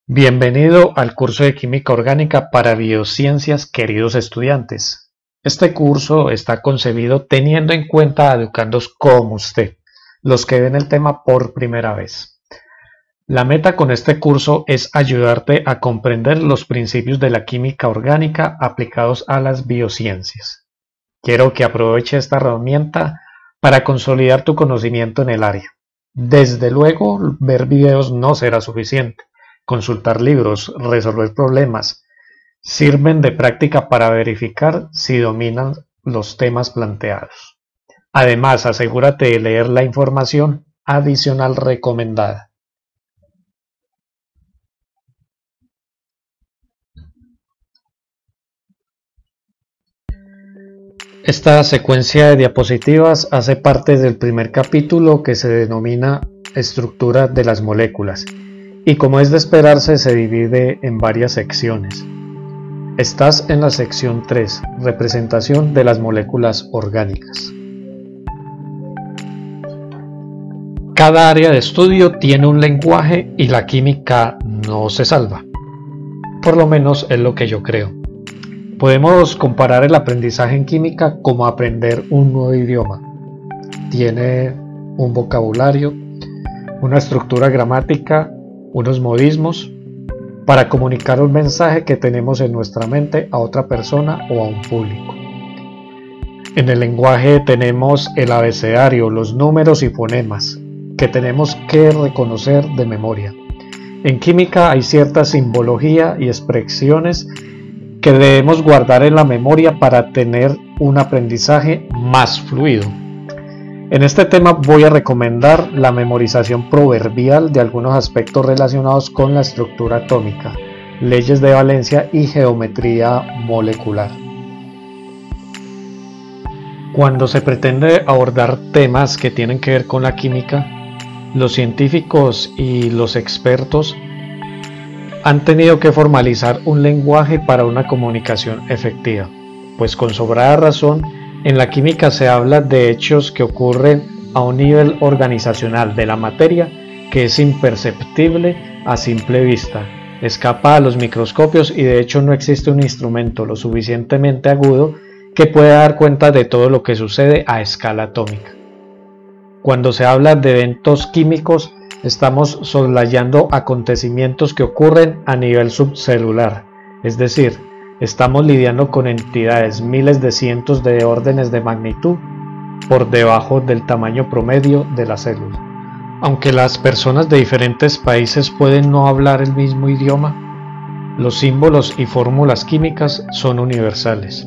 Bienvenido al curso de Química Orgánica para Biociencias, queridos estudiantes. Este curso está concebido teniendo en cuenta a educandos como usted, los que ven el tema por primera vez. La meta con este curso es ayudarte a comprender los principios de la química orgánica aplicados a las biociencias. Quiero que aproveche esta herramienta para consolidar tu conocimiento en el área. Desde luego, ver videos no será suficiente. Consultar libros, resolver problemas, sirven de práctica para verificar si dominan los temas planteados. Además, asegúrate de leer la información adicional recomendada. Esta secuencia de diapositivas hace parte del primer capítulo que se denomina Estructura de las moléculas. Y como es de esperarse, se divide en varias secciones. Estás en la sección 3, representación de las moléculas orgánicas. Cada área de estudio tiene un lenguaje y la química no se salva. Por lo menos es lo que yo creo. Podemos comparar el aprendizaje en química como aprender un nuevo idioma. Tiene un vocabulario, una estructura gramática, unos modismos para comunicar un mensaje que tenemos en nuestra mente a otra persona o a un público. En el lenguaje tenemos el abecedario, los números y fonemas que tenemos que reconocer de memoria. En química hay cierta simbología y expresiones que debemos guardar en la memoria para tener un aprendizaje más fluido. En este tema voy a recomendar la memorización proverbial de algunos aspectos relacionados con la estructura atómica, leyes de valencia y geometría molecular. Cuando se pretende abordar temas que tienen que ver con la química, los científicos y los expertos han tenido que formalizar un lenguaje para una comunicación efectiva, pues con sobrada razón, en la química se habla de hechos que ocurren a un nivel organizacional de la materia que es imperceptible a simple vista, escapa a los microscopios y de hecho no existe un instrumento lo suficientemente agudo que pueda dar cuenta de todo lo que sucede a escala atómica. Cuando se habla de eventos químicos, estamos soslayando acontecimientos que ocurren a nivel subcelular, es decir, estamos lidiando con entidades miles de cientos de órdenes de magnitud por debajo del tamaño promedio de la célula. Aunque las personas de diferentes países pueden no hablar el mismo idioma, los símbolos y fórmulas químicas son universales.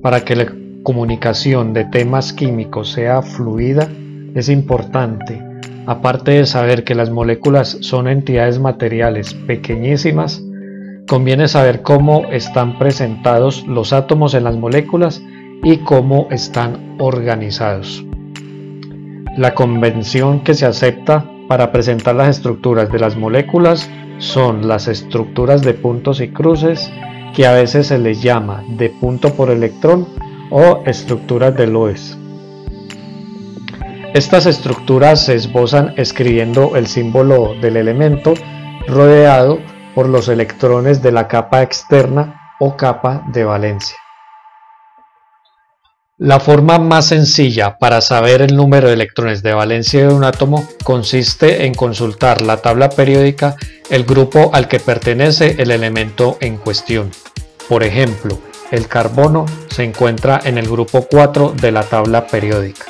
Para que la comunicación de temas químicos sea fluida, es importante, aparte de saber que las moléculas son entidades materiales pequeñísimas, conviene saber cómo están presentados los átomos en las moléculas y cómo están organizados. La convención que se acepta para presentar las estructuras de las moléculas son las estructuras de puntos y cruces, que a veces se les llama de punto por electrón o estructuras de Lewis. Estas estructuras se esbozan escribiendo el símbolo del elemento rodeado por los electrones de la capa externa o capa de valencia. La forma más sencilla para saber el número de electrones de valencia de un átomo consiste en consultar la tabla periódica, el grupo al que pertenece el elemento en cuestión. Por ejemplo, el carbono se encuentra en el grupo 4 de la tabla periódica.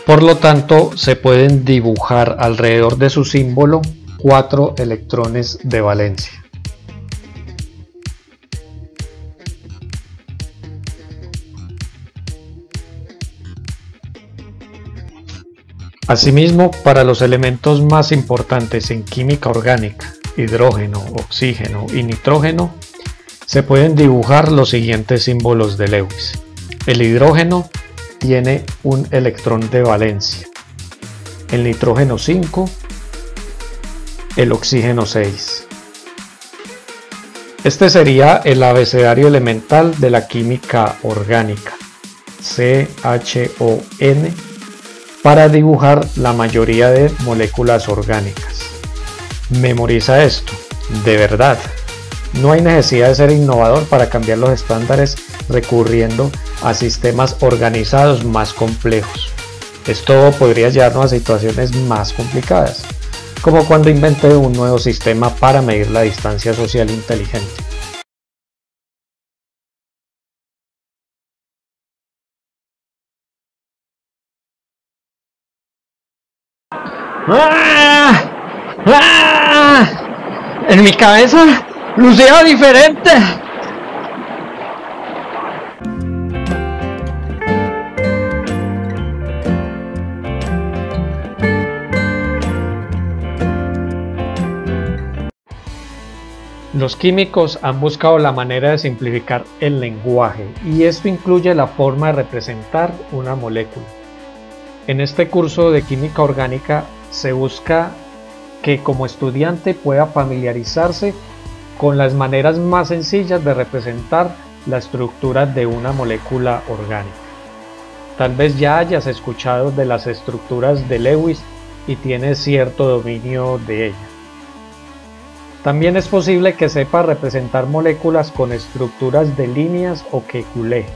Por lo tanto, se pueden dibujar alrededor de su símbolo 4 electrones de valencia. Asimismo, para los elementos más importantes en química orgánica, hidrógeno, oxígeno y nitrógeno, se pueden dibujar los siguientes símbolos de Lewis. El hidrógeno tiene un electrón de valencia, el nitrógeno 5, el oxígeno 6. Este sería el abecedario elemental de la química orgánica, CHON, para dibujar la mayoría de moléculas orgánicas. Memoriza esto: De verdad, no hay necesidad de ser innovador para cambiar los estándares recurriendo a sistemas organizados más complejos. Esto podría llevarnos a situaciones más complicadas, como cuando inventé un nuevo sistema para medir la distancia social inteligente. ¡Ah! ¡Ah! En mi cabeza lucía diferente. Los químicos han buscado la manera de simplificar el lenguaje, y esto incluye la forma de representar una molécula. En este curso de química orgánica se busca que como estudiante pueda familiarizarse con las maneras más sencillas de representar la estructura de una molécula orgánica. Tal vez ya hayas escuchado de las estructuras de Lewis y tienes cierto dominio de ellas. También es posible que sepa representar moléculas con estructuras de líneas o Kekulé.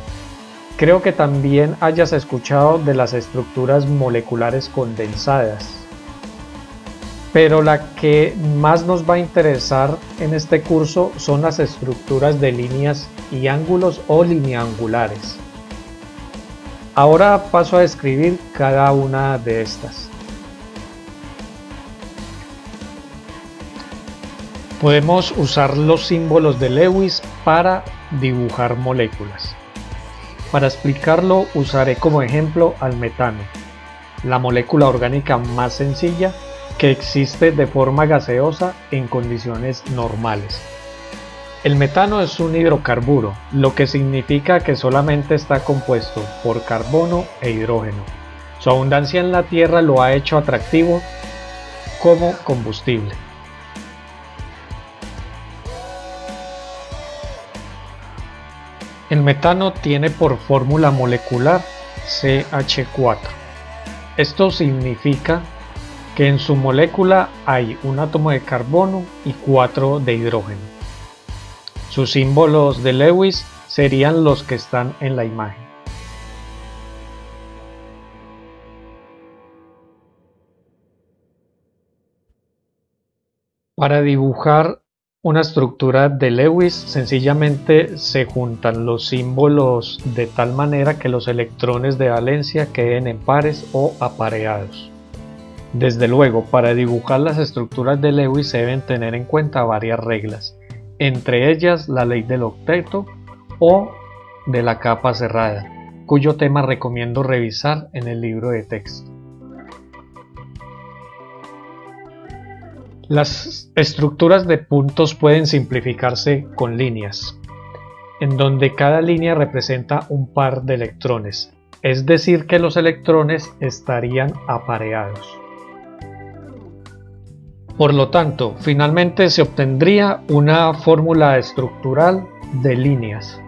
Creo que también hayas escuchado de las estructuras moleculares condensadas. Pero la que más nos va a interesar en este curso son las estructuras de líneas y ángulos o lineangulares. Ahora paso a describir cada una de estas. Podemos usar los símbolos de Lewis para dibujar moléculas. Para explicarlo usaré como ejemplo al metano, la molécula orgánica más sencilla que existe de forma gaseosa en condiciones normales. El metano es un hidrocarburo, lo que significa que solamente está compuesto por carbono e hidrógeno. Su abundancia en la Tierra lo ha hecho atractivo como combustible. El metano tiene por fórmula molecular CH4. Esto significa que en su molécula hay un átomo de carbono y 4 de hidrógeno. Sus símbolos de Lewis serían los que están en la imagen. Para dibujar una estructura de Lewis, sencillamente se juntan los símbolos de tal manera que los electrones de valencia queden en pares o apareados. Desde luego, para dibujar las estructuras de Lewis se deben tener en cuenta varias reglas, entre ellas la ley del octeto o de la capa cerrada, cuyo tema recomiendo revisar en el libro de texto. Las estructuras de puntos pueden simplificarse con líneas, en donde cada línea representa un par de electrones, es decir que los electrones estarían apareados. Por lo tanto, finalmente se obtendría una fórmula estructural de líneas.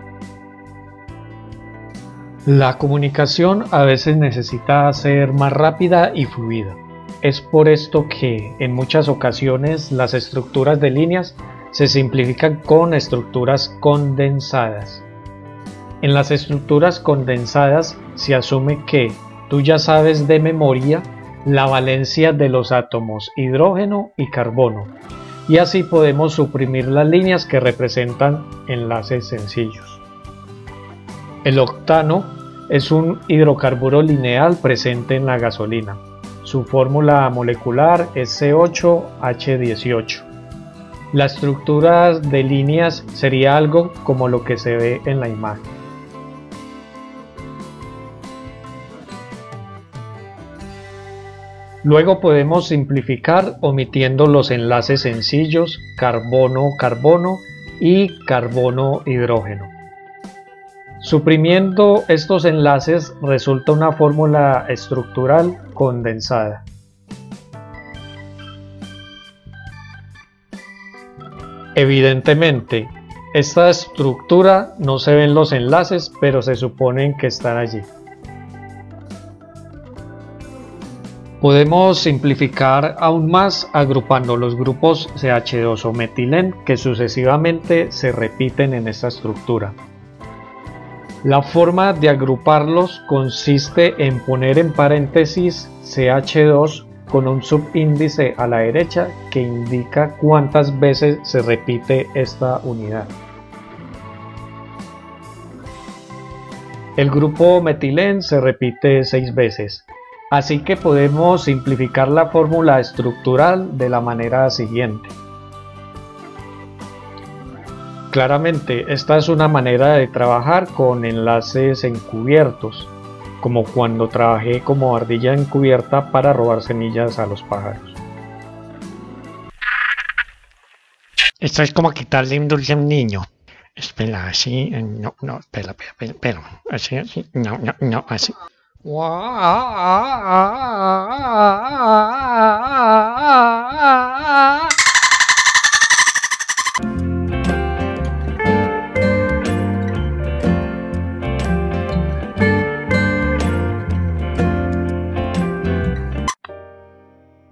La comunicación a veces necesita ser más rápida y fluida. Es por esto que en muchas ocasiones las estructuras de líneas se simplifican con estructuras condensadas. En las estructuras condensadas se asume que tú ya sabes de memoria la valencia de los átomos hidrógeno y carbono, y así podemos suprimir las líneas que representan enlaces sencillos. El octano es un hidrocarburo lineal presente en la gasolina. Su fórmula molecular es C8H18. La estructura de líneas sería algo como lo que se ve en la imagen. Luego podemos simplificar omitiendo los enlaces sencillos carbono-carbono y carbono-hidrógeno. Suprimiendo estos enlaces resulta una fórmula estructural condensada. Evidentemente, esta estructura no se ven los enlaces, pero se suponen que están allí. Podemos simplificar aún más agrupando los grupos CH2 o metilén que sucesivamente se repiten en esta estructura. La forma de agruparlos consiste en poner en paréntesis CH2 con un subíndice a la derecha que indica cuántas veces se repite esta unidad. El grupo metilén se repite 6 veces. Así que podemos simplificar la fórmula estructural de la manera siguiente. Claramente, esta es una manera de trabajar con enlaces encubiertos, como cuando trabajé como ardilla encubierta para robar semillas a los pájaros. Esto es como quitarle un dulce a un niño. Espera, así, no, espera, así, no, así.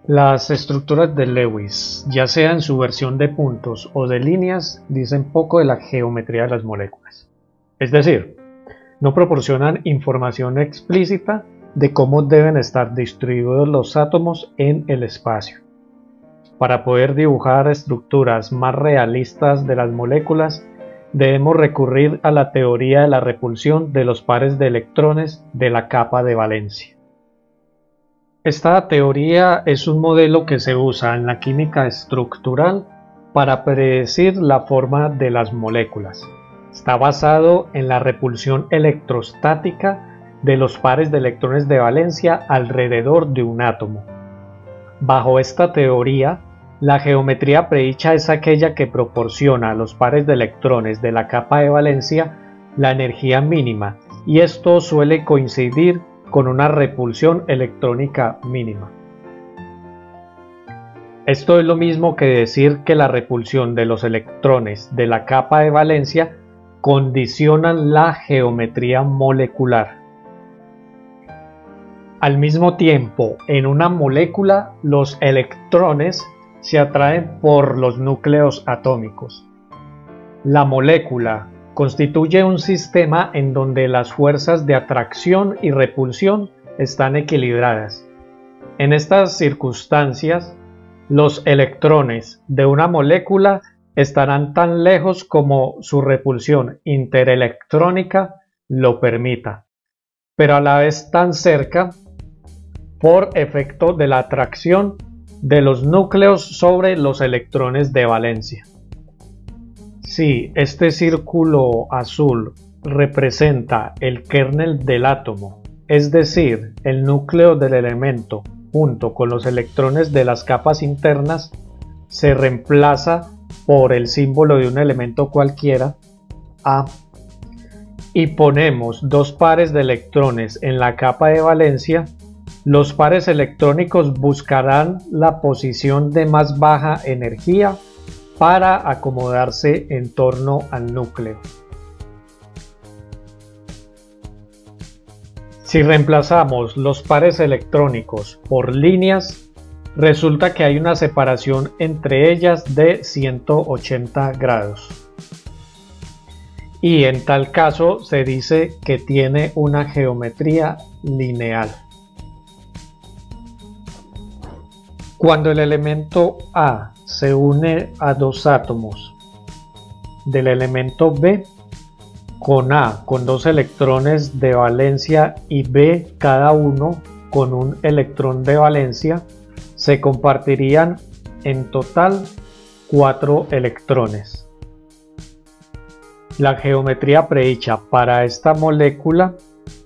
Las estructuras de Lewis, ya sea en su versión de puntos o de líneas, dicen poco de la geometría de las moléculas. Es decir, no proporcionan información explícita de cómo deben estar distribuidos los átomos en el espacio. Para poder dibujar estructuras más realistas de las moléculas, debemos recurrir a la teoría de la repulsión de los pares de electrones de la capa de valencia. Esta teoría es un modelo que se usa en la química estructural para predecir la forma de las moléculas. Está basado en la repulsión electrostática de los pares de electrones de valencia alrededor de un átomo. Bajo esta teoría, la geometría predicha es aquella que proporciona a los pares de electrones de la capa de valencia la energía mínima, y esto suele coincidir con una repulsión electrónica mínima. Esto es lo mismo que decir que la repulsión de los electrones de la capa de valencia condicionan la geometría molecular. Al mismo tiempo, en una molécula, los electrones se atraen por los núcleos atómicos. La molécula constituye un sistema en donde las fuerzas de atracción y repulsión están equilibradas. En estas circunstancias, los electrones de una molécula estarán tan lejos como su repulsión interelectrónica lo permita, pero a la vez tan cerca por efecto de la atracción de los núcleos sobre los electrones de valencia. Si este círculo azul representa el kernel del átomo, es decir, el núcleo del elemento junto con los electrones de las capas internas, se reemplaza por el símbolo de un elemento cualquiera, A, y ponemos dos pares de electrones en la capa de valencia, los pares electrónicos buscarán la posición de más baja energía para acomodarse en torno al núcleo. Si reemplazamos los pares electrónicos por líneas, resulta que hay una separación entre ellas de 180 grados. Y en tal caso se dice que tiene una geometría lineal. Cuando el elemento A se une a dos átomos del elemento B, con A con dos electrones de valencia y B cada uno con un electrón de valencia, se compartirían en total 4 electrones. La geometría predicha para esta molécula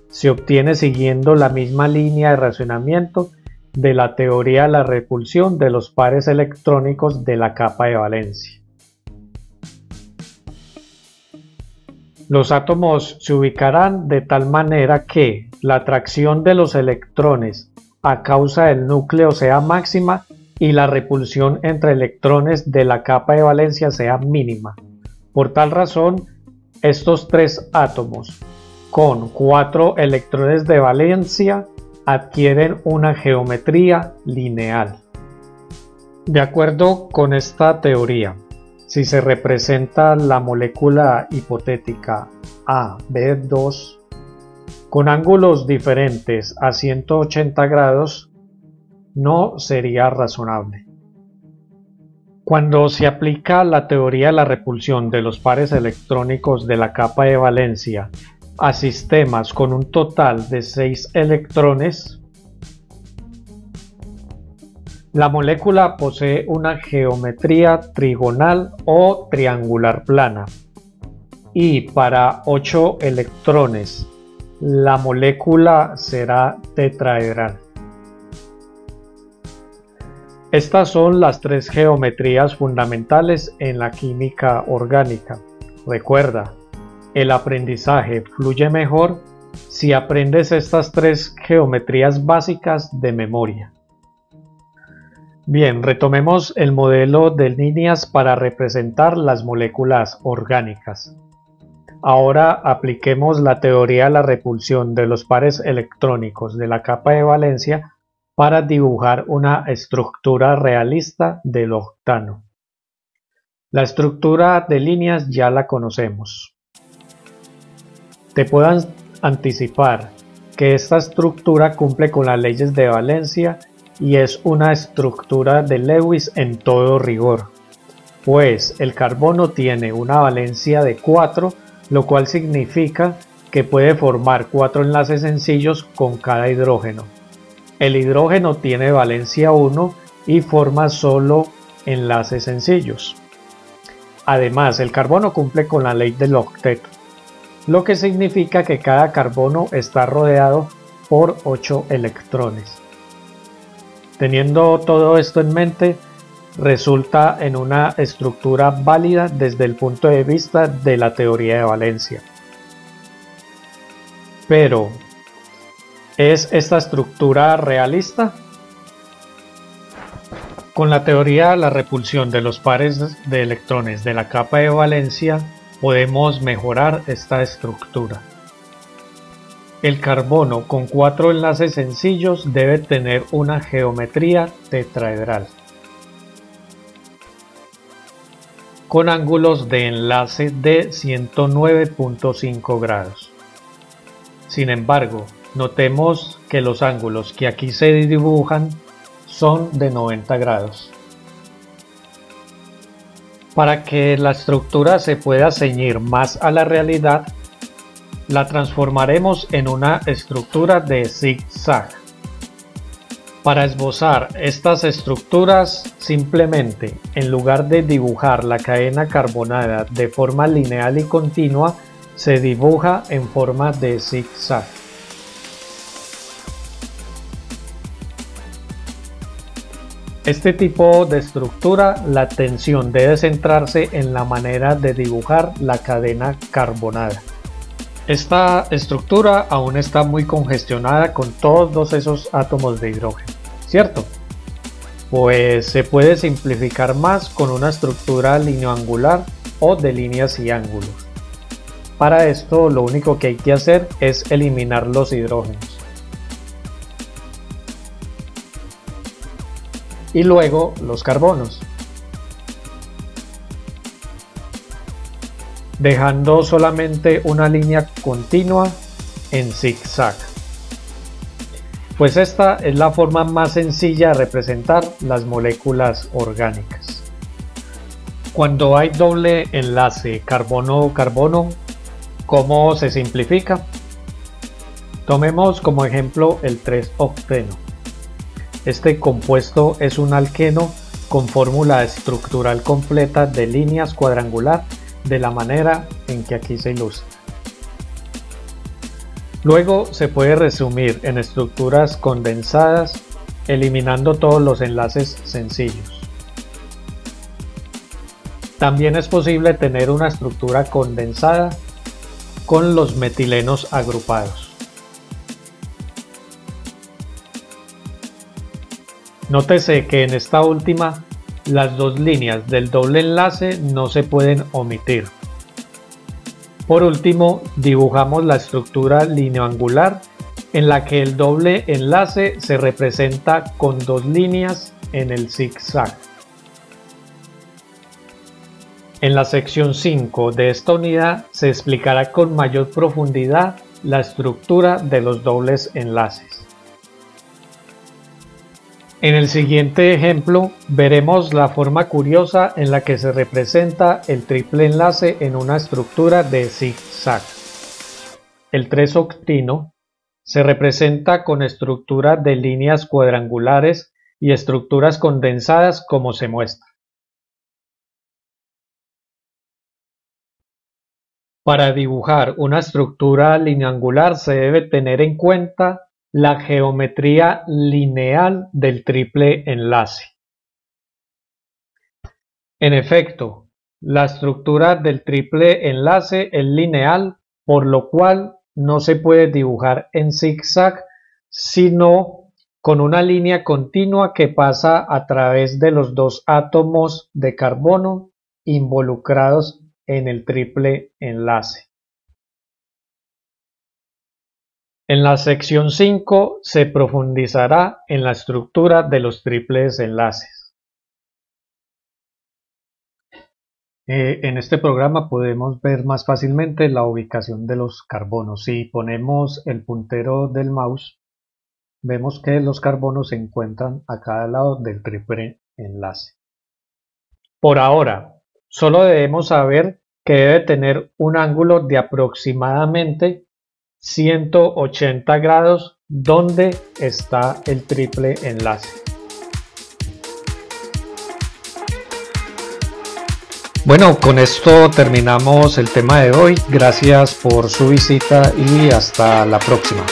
se obtiene siguiendo la misma línea de razonamiento de la teoría de la repulsión de los pares electrónicos de la capa de valencia. Los átomos se ubicarán de tal manera que la atracción de los electrones a causa del núcleo sea máxima y la repulsión entre electrones de la capa de valencia sea mínima. Por tal razón, estos tres átomos con 4 electrones de valencia adquieren una geometría lineal. De acuerdo con esta teoría, si se representa la molécula hipotética AB2 con ángulos diferentes a 180 grados, no sería razonable. Cuando se aplica la teoría de la repulsión de los pares electrónicos de la capa de valencia a sistemas con un total de 6 electrones, la molécula posee una geometría trigonal o triangular plana, y para 8 electrones la molécula será tetraedral. Estas son las 3 geometrías fundamentales en la química orgánica. Recuerda, el aprendizaje fluye mejor si aprendes estas 3 geometrías básicas de memoria. Bien, retomemos el modelo de líneas para representar las moléculas orgánicas. Ahora apliquemos la teoría de la repulsión de los pares electrónicos de la capa de valencia para dibujar una estructura realista del octano. La estructura de líneas ya la conocemos. Te puedo anticipar que esta estructura cumple con las leyes de valencia y es una estructura de Lewis en todo rigor, pues el carbono tiene una valencia de 4, lo cual significa que puede formar 4 enlaces sencillos con cada hidrógeno. El hidrógeno tiene valencia 1 y forma solo enlaces sencillos. Además, el carbono cumple con la ley del octeto, lo que significa que cada carbono está rodeado por 8 electrones. Teniendo todo esto en mente, resulta en una estructura válida desde el punto de vista de la teoría de valencia. Pero, ¿es esta estructura realista? Con la teoría de la repulsión de los pares de electrones de la capa de valencia, podemos mejorar esta estructura. El carbono con 4 enlaces sencillos debe tener una geometría tetraedral, con ángulos de enlace de 109.5 grados. Sin embargo, notemos que los ángulos que aquí se dibujan son de 90 grados. Para que la estructura se pueda ceñir más a la realidad, la transformaremos en una estructura de zigzag. Para esbozar estas estructuras, simplemente, en lugar de dibujar la cadena carbonada de forma lineal y continua, se dibuja en forma de zigzag. Este tipo de estructura, la atención debe centrarse en la manera de dibujar la cadena carbonada. Esta estructura aún está muy congestionada con todos esos átomos de hidrógeno, ¿cierto? Pues se puede simplificar más con una estructura lineoangular o de líneas y ángulos. Para esto lo único que hay que hacer es eliminar los hidrógenos. Y luego los carbonos, dejando solamente una línea continua en zigzag. Pues esta es la forma más sencilla de representar las moléculas orgánicas. Cuando hay doble enlace carbono-carbono, ¿cómo se simplifica? Tomemos como ejemplo el 3-octeno. Este compuesto es un alqueno con fórmula estructural completa de líneas cuadrangular de la manera en que aquí se ilustra. Luego se puede resumir en estructuras condensadas eliminando todos los enlaces sencillos. También es posible tener una estructura condensada con los metilenos agrupados. Nótese que en esta última las dos líneas del doble enlace no se pueden omitir. Por último, dibujamos la estructura lineoangular en la que el doble enlace se representa con dos líneas en el zigzag. En la sección 5 de esta unidad se explicará con mayor profundidad la estructura de los dobles enlaces. En el siguiente ejemplo veremos la forma curiosa en la que se representa el triple enlace en una estructura de zigzag. El 3-octino se representa con estructura de líneas cuadrangulares y estructuras condensadas como se muestra. Para dibujar una estructura lineangular se debe tener en cuenta la geometría lineal del triple enlace. En efecto, la estructura del triple enlace es lineal, por lo cual no se puede dibujar en zigzag, sino con una línea continua que pasa a través de los dos átomos de carbono involucrados en el triple enlace. En la sección 5 se profundizará en la estructura de los triples enlaces. En este programa podemos ver más fácilmente la ubicación de los carbonos. Si ponemos el puntero del mouse, vemos que los carbonos se encuentran a cada lado del triple enlace. Por ahora, solo debemos saber que debe tener un ángulo de aproximadamente 180 grados donde está el triple enlace. Bueno, con esto terminamos el tema de hoy. Gracias por su visita y hasta la próxima.